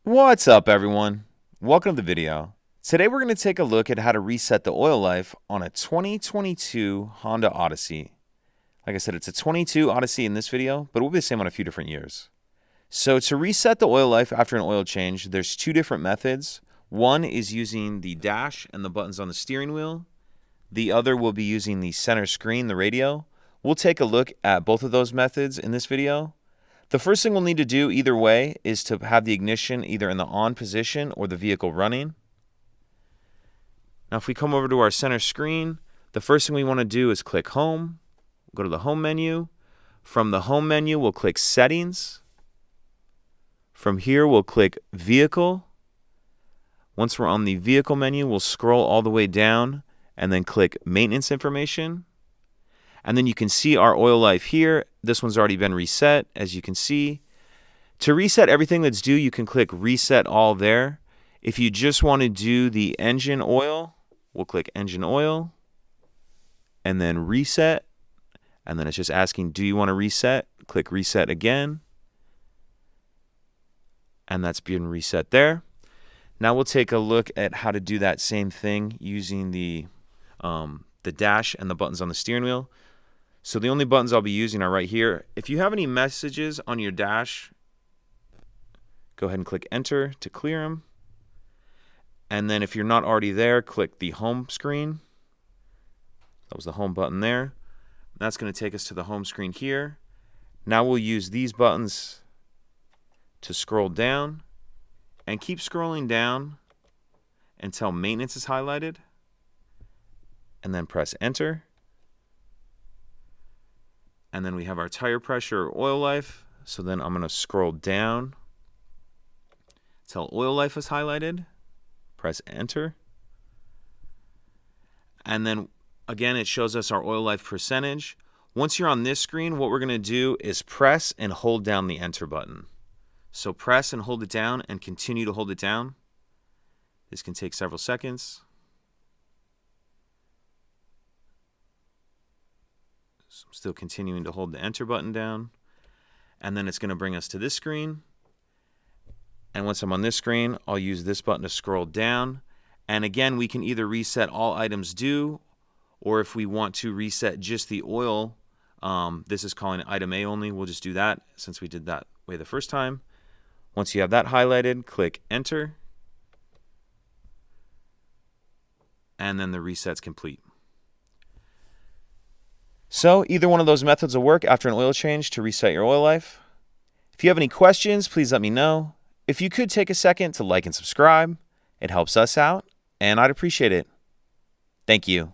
What's up, everyone? Welcome to the video. Today we're going to take a look at how to reset the oil life on a 2022 Honda Odyssey. Like I said, it's a 22 Odyssey in this video, but it will be the same on a few different years. So to reset the oil life after an oil change, there's two different methods. One is using the dash and the buttons on the steering wheel. The other will be using the center screen, the radio. We'll take a look at both of those methods in this video. The first thing we'll need to do either way is to have the ignition either in the on position or the vehicle running. Now if we come over to our center screen, the first thing we want to do is click Home. Go to the Home menu. From the Home menu, we'll click Settings. From here, we'll click Vehicle. Once we're on the Vehicle menu, we'll scroll all the way down and then click Maintenance Information. And then you can see our oil life here. This one's already been reset, as you can see. To reset everything that's due, you can click Reset All there. If you just want to do the engine oil, we'll click Engine Oil and then Reset. And then it's just asking, do you want to reset? Click Reset again. And that's been reset there. Now we'll take a look at how to do that same thing using the dash and the buttons on the steering wheel. So the only buttons I'll be using are right here. If you have any messages on your dash, go ahead and click Enter to clear them. And then if you're not already there, click the home screen. That was the home button there. That's going to take us to the home screen here. Now we'll use these buttons to scroll down and keep scrolling down until maintenance is highlighted. And then press Enter. And then we have our tire pressure or oil life. So then I'm going to scroll down until oil life is highlighted. Press Enter. And then again, it shows us our oil life percentage. Once you're on this screen, what we're going to do is press and hold down the Enter button. So press and hold it down and continue to hold it down. This can take several seconds. So I'm still continuing to hold the Enter button down. And then it's going to bring us to this screen. And once I'm on this screen, I'll use this button to scroll down. And again, we can either reset all items due, or if we want to reset just the oil, this is calling it item A only. We'll just do that since we did that way the first time. Once you have that highlighted, click Enter. And then the reset's complete. So either one of those methods will work after an oil change to reset your oil life. If you have any questions, please let me know. If you could take a second to like and subscribe, it helps us out, and I'd appreciate it. Thank you.